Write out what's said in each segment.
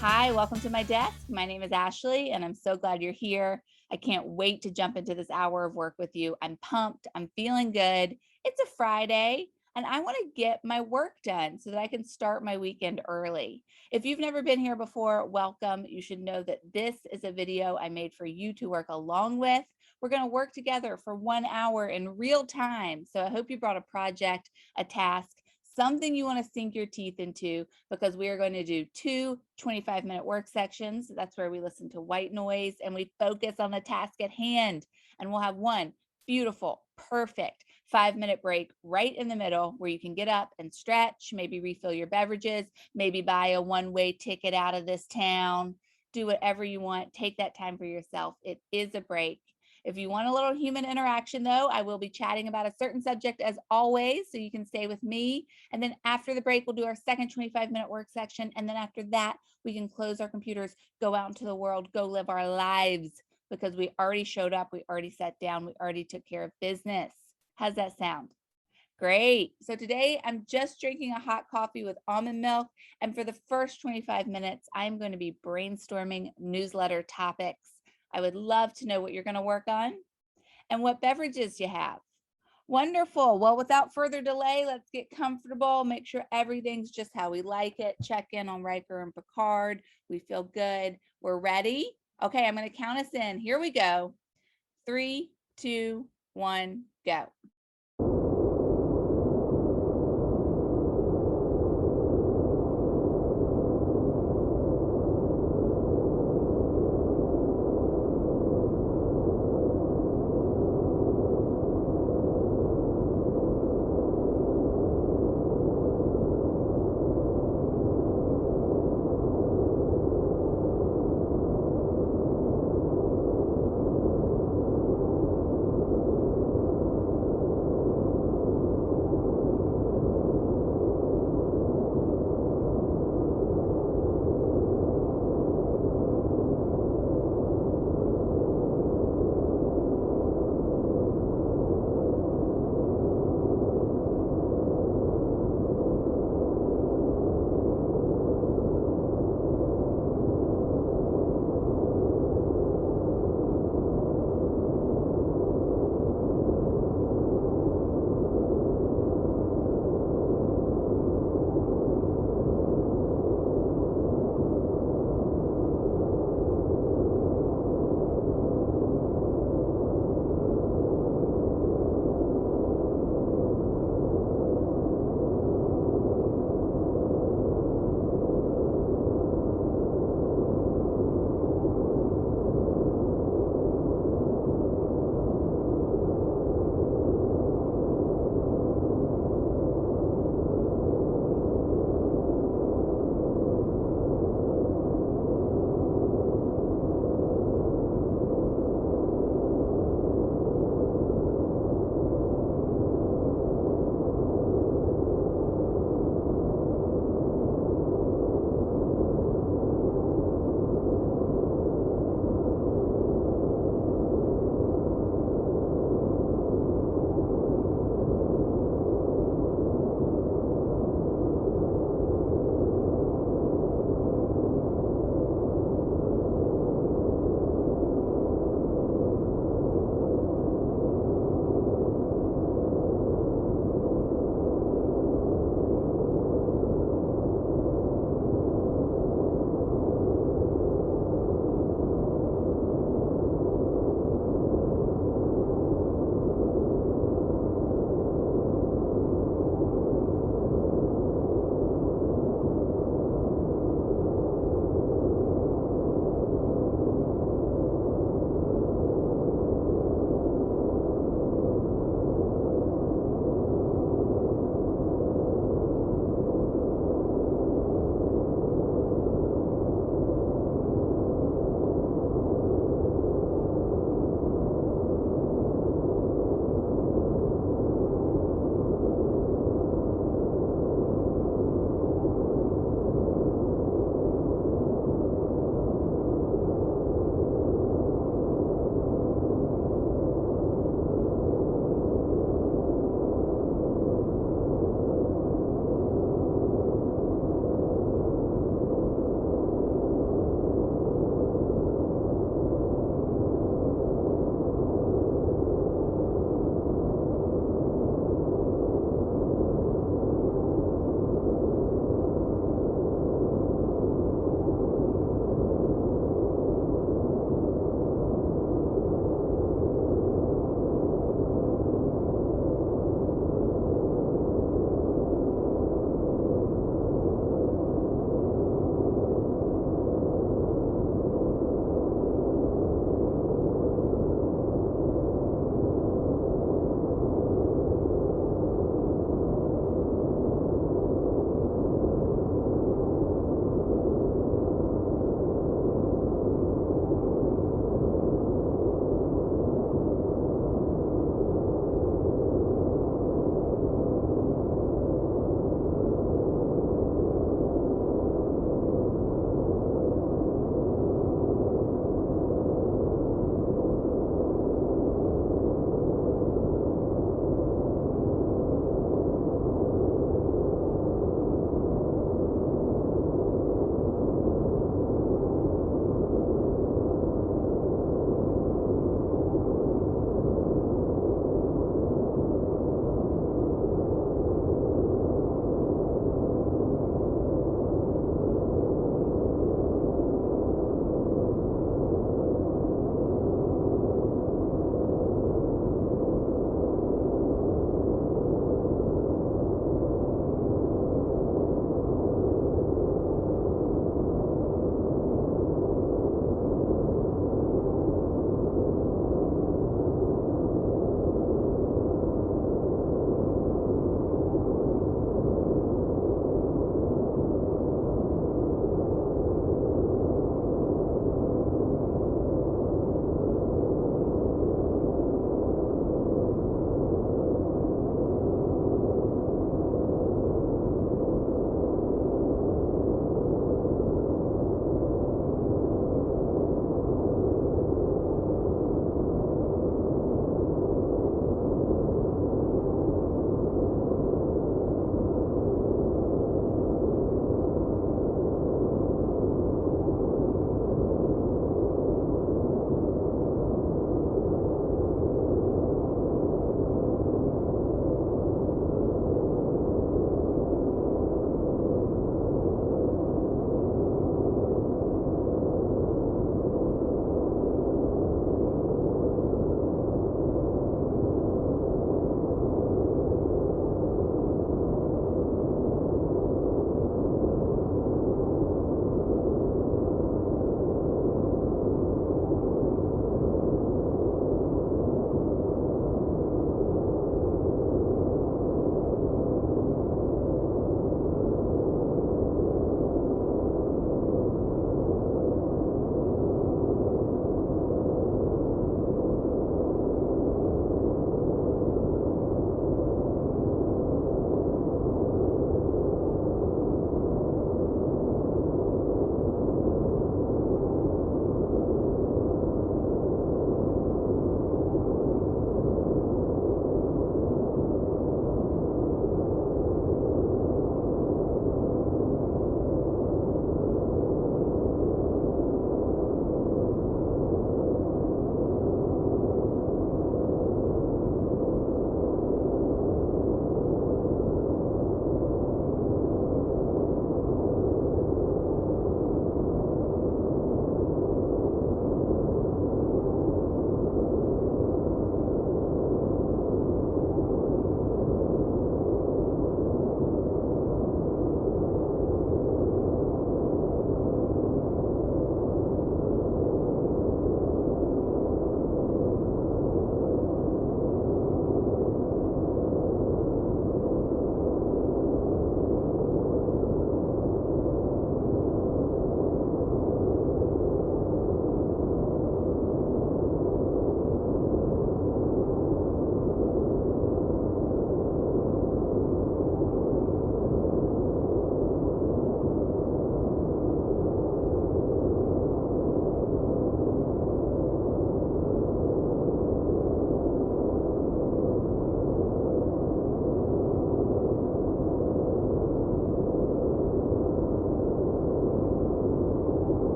Hi, welcome to my desk. My name is Ashley, and I'm so glad you're here. I can't wait to jump into this hour of work with you. I'm pumped. I'm feeling good. It's a Friday, and I want to get my work done so that I can start my weekend early. If you've never been here before, welcome. You should know that this is a video I made for you to work along with. We're going to work together for 1 hour in real time. So I hope you brought a project, a task, something you want to sink your teeth into, because we are going to do two 25-minute work sections. That's where we listen to white noise and we focus on the task at hand. And we'll have one beautiful, perfect 5-minute break right in the middle where you can get up and stretch, maybe refill your beverages, maybe buy a one-way ticket out of this town, do whatever you want. Take that time for yourself. It is a break. If you want a little human interaction, though, I will be chatting about a certain subject as always, so you can stay with me. And then after the break, we'll do our second 25-minute work section. And then after that, we can close our computers, go out into the world, go live our lives, because we already showed up, we already sat down, we already took care of business. How's that sound? Great. So today I'm just drinking a hot coffee with almond milk. And for the first 25 minutes, I'm going to be brainstorming newsletter topics. I would love to know what you're going to work on and what beverages you have. Wonderful. Well, without further delay, let's get comfortable, make sure everything's just how we like it. Check in on Riker and Picard. We feel good. We're ready. Okay, I'm going to count us in. Here we go. 3, 2, 1, go.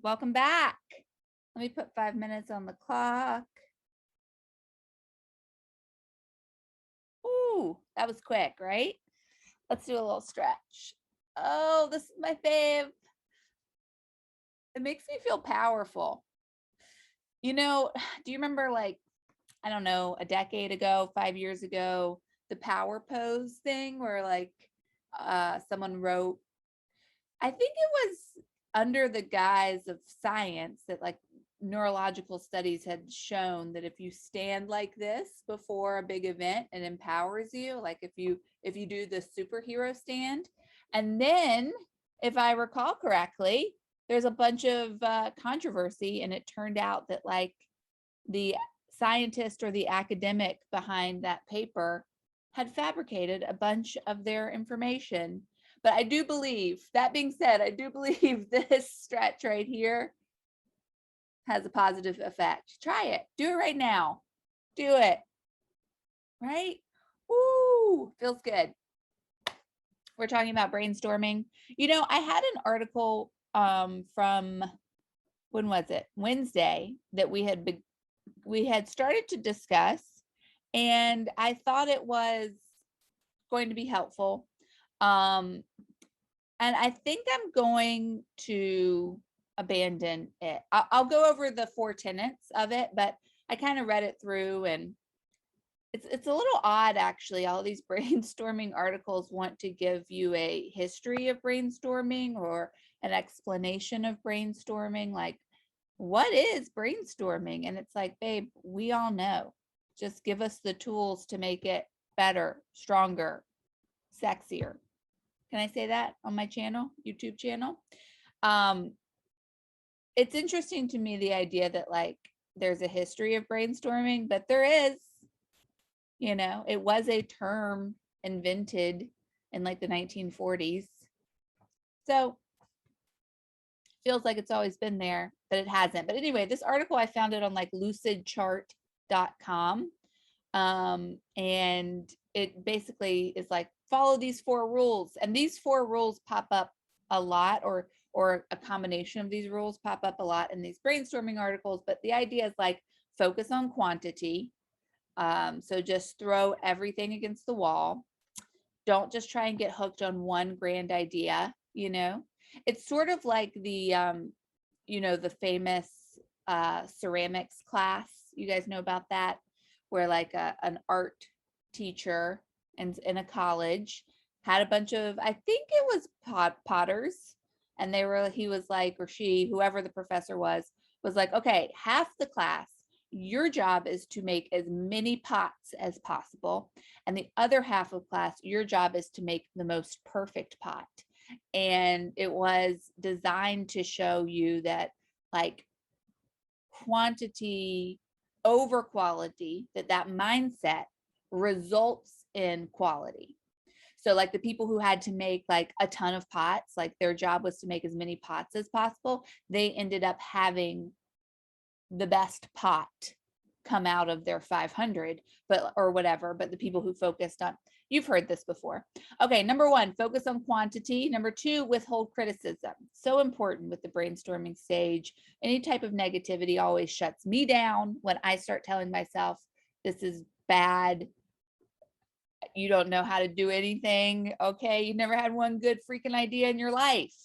Welcome back. Let me put 5 minutes on the clock. Ooh, that was quick, right? Let's do a little stretch. Oh, this is my fave. It makes me feel powerful. You know, do you remember, like, I don't know, a decade ago, 5 years ago, the power pose thing where like someone wrote, I think it was under the guise of science, that like neurological studies had shown that if you stand like this before a big event, it empowers you. Like if you do the superhero stand. And then, if I recall correctly, there's a bunch of controversy, and it turned out that like the scientist or the academic behind that paper had fabricated a bunch of their information. But I do believe, that being said, I do believe this stretch right here has a positive effect. Try it. Do it right now. Do it. Right? Woo, feels good. We're talking about brainstorming. You know, I had an article from, when was it? Wednesday, that we had started to discuss, and I thought it was going to be helpful. And I think I'm going to abandon it. I'll go over the 4 tenets of it, but I kind of read it through, and it's a little odd actually. All these brainstorming articles want to give you a history of brainstorming or an explanation of brainstorming, like what is brainstorming? And it's like, babe, we all know. Just give us the tools to make it better, stronger, sexier. Can I say that on my channel, YouTube channel? It's interesting to me, the idea that like there's a history of brainstorming, but there is, you know, it was a term invented in like the 1940s. So feels like it's always been there, but it hasn't. But anyway, this article, I found it on like lucidchart.com. And it basically is like, follow these 4 rules. And these 4 rules pop up a lot, or a combination of these rules pop up a lot in these brainstorming articles. But the idea is like, focus on quantity. So just throw everything against the wall. Don't just try and get hooked on one grand idea, you know. It's sort of like the you know, the famous ceramics class. You guys know about that, where like an art teacher in a college had a bunch of, I think it was potters, and he was like, or she, whoever the professor was like, okay, half the class, your job is to make as many pots as possible, and the other half of class, your job is to make the most perfect pot. And it was designed to show you that like quantity over quality, that mindset results in quality. So like the people who had to make like a ton of pots, like their job was to make as many pots as possible, they ended up having the best pot come out of their 500, but or whatever. But the people who focused on, you've heard this before. Okay, number 1, focus on quantity. Number 2, withhold criticism. So important with the brainstorming stage. Any type of negativity always shuts me down when I start telling myself, this is bad, you don't know how to do anything, okay, you never had one good freaking idea in your life.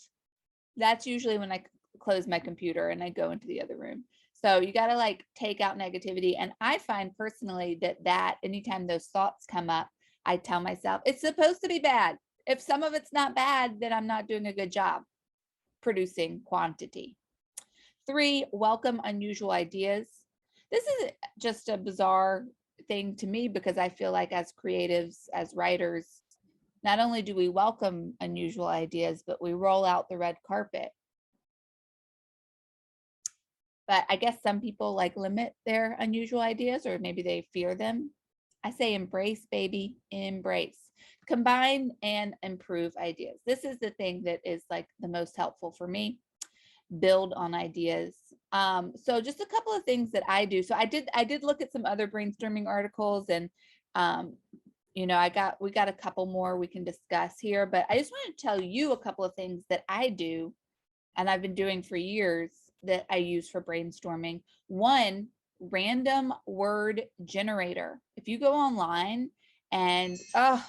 That's usually when I close my computer and I go into the other room. So you got to like take out negativity. And I find personally that anytime those thoughts come up, I tell myself it's supposed to be bad. If some of it's not bad, then I'm not doing a good job producing quantity. 3, welcome unusual ideas. This is just a bizarre thing to me, because I feel like as creatives, as writers, not only do we welcome unusual ideas, but we roll out the red carpet. But I guess some people like limit their unusual ideas, or maybe they fear them. I say embrace, baby, embrace. Combine and improve ideas. This is the thing that is like the most helpful for me. Build on ideas. So just a couple of things that I do. So I did look at some other brainstorming articles, and you know, we got a couple more we can discuss here, but I just want to tell you a couple of things that I do and I've been doing for years that I use for brainstorming. One, random word generator. If you go online and, oh,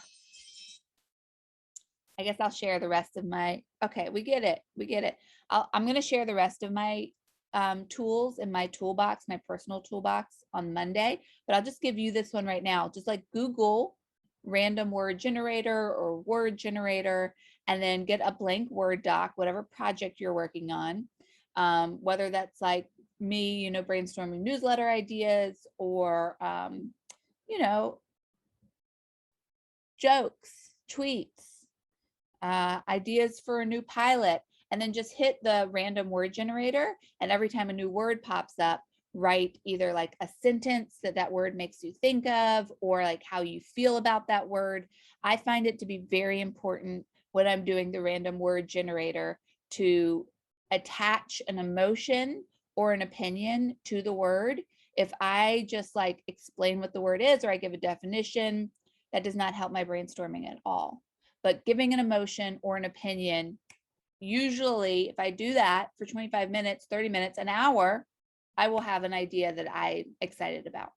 I guess I'll share the rest of my, okay, we get it. We get it. I'm going to share the rest of my tools in my toolbox, my personal toolbox on Monday, but I'll just give you this one right now. Just like Google random word generator or word generator, and then get a blank Word doc, whatever project you're working on, whether that's like me, you know, brainstorming newsletter ideas or, you know, jokes, tweets, ideas for a new pilot, and then just hit the random word generator. And every time a new word pops up, write either like a sentence that that word makes you think of, or like how you feel about that word. I find it to be very important when I'm doing the random word generator to attach an emotion or an opinion to the word. If I just like explain what the word is or I give a definition, that does not help my brainstorming at all. But giving an emotion or an opinion, usually if I do that for 25 minutes, 30 minutes, an hour, I will have an idea that I'm excited about.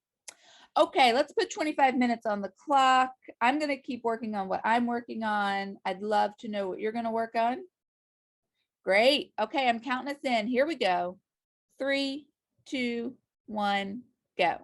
Okay, let's put 25 minutes on the clock. I'm going to keep working on what I'm working on. I'd love to know what you're going to work on. Great. Okay, I'm counting us in. Here we go. 3, 2, 1, go.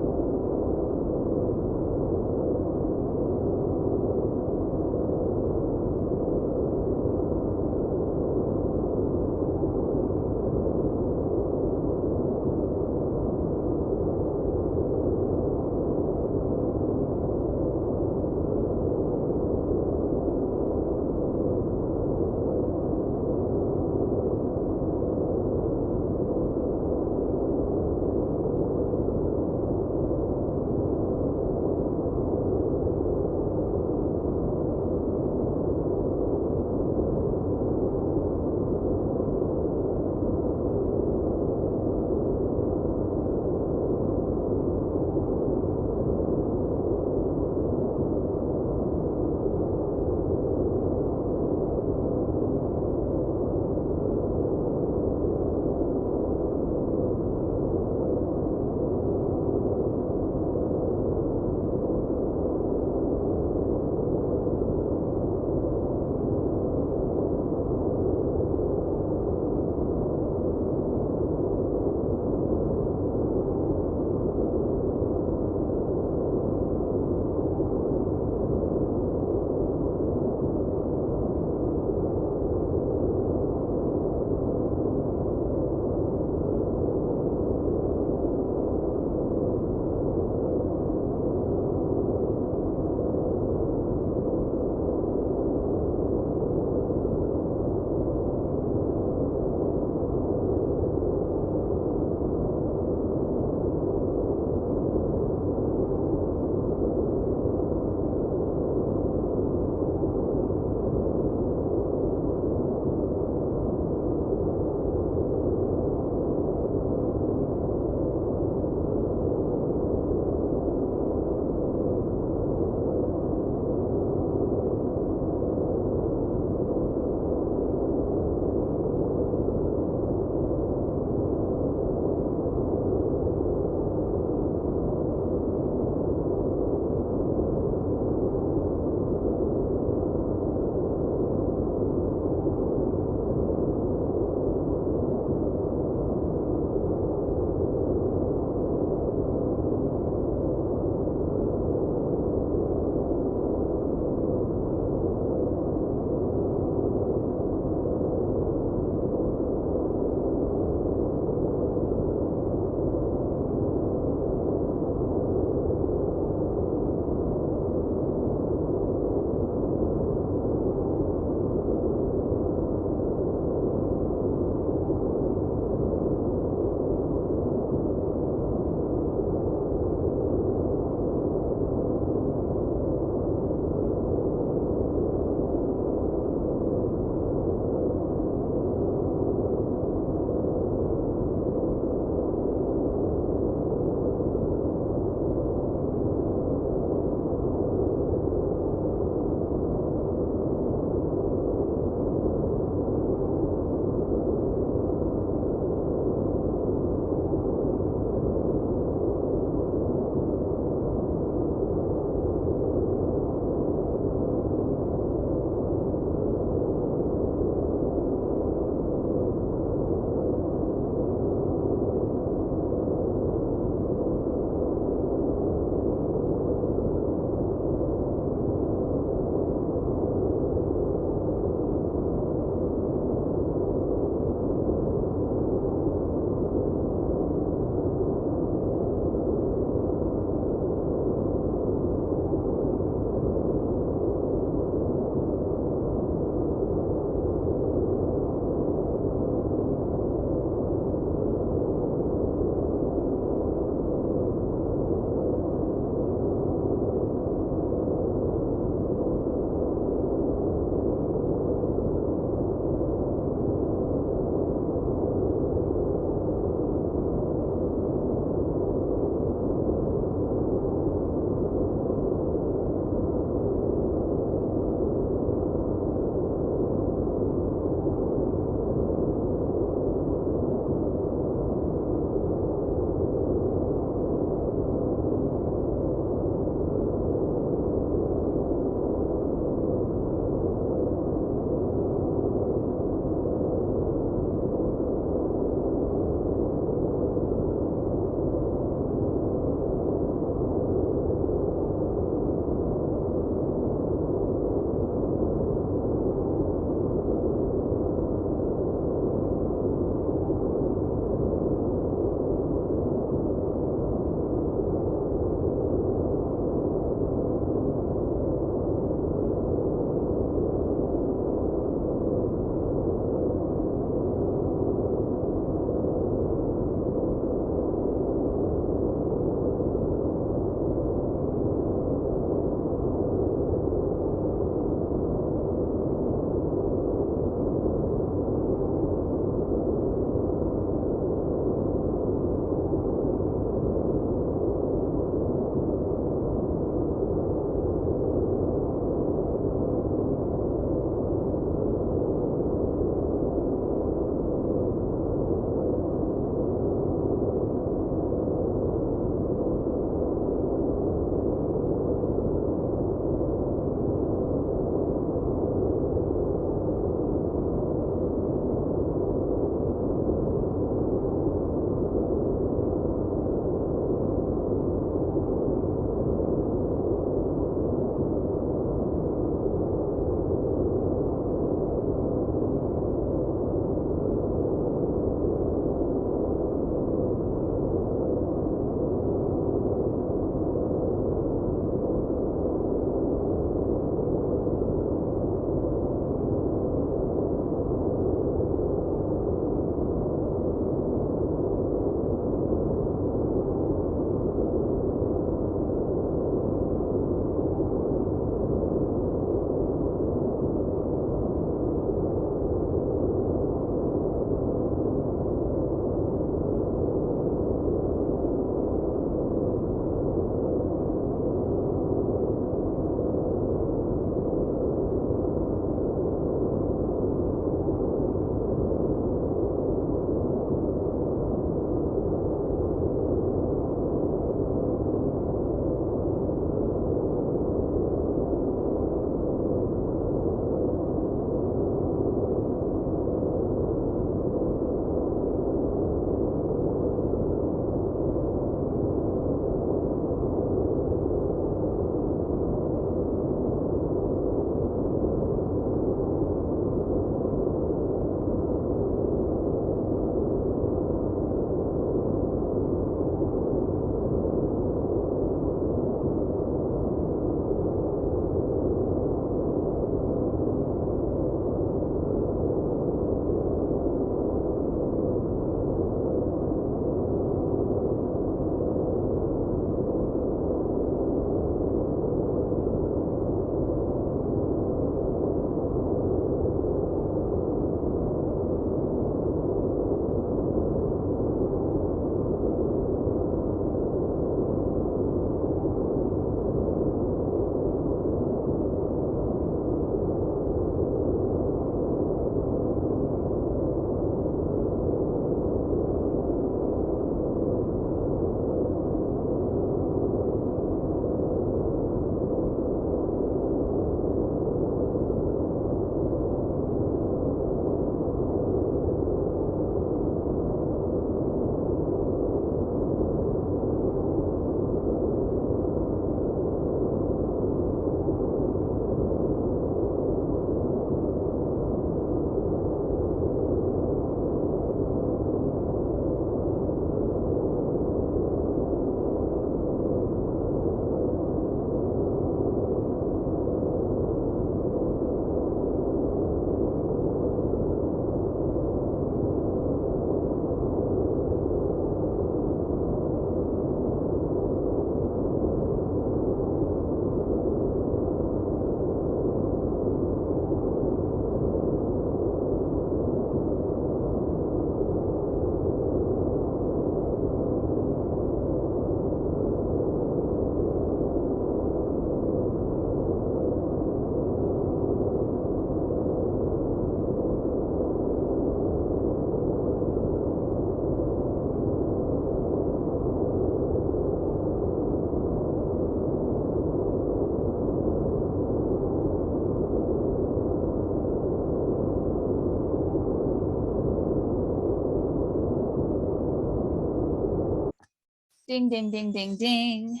Ding, ding, ding, ding, ding.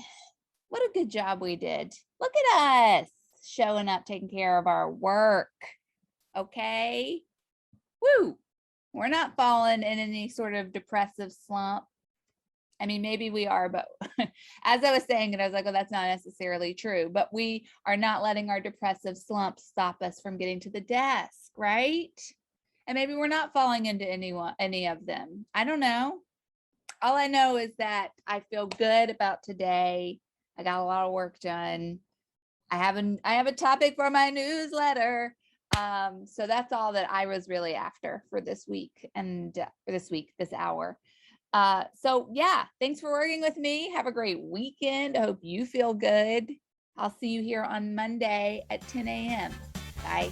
What a good job we did. Look at us showing up, taking care of our work. Okay. Woo. We're not falling in any sort of depressive slump. I mean, maybe we are, but as I was saying it, I was like, oh, that's not necessarily true. But we are not letting our depressive slump stop us from getting to the desk, right? And maybe we're not falling into any of them. I don't know. All I know is that I feel good about today. I got a lot of work done. I have a topic for my newsletter. So that's all that I was really after for this week and for this hour. So yeah, thanks for working with me. Have a great weekend. I hope you feel good. I'll see you here on Monday at 10 a.m. Bye.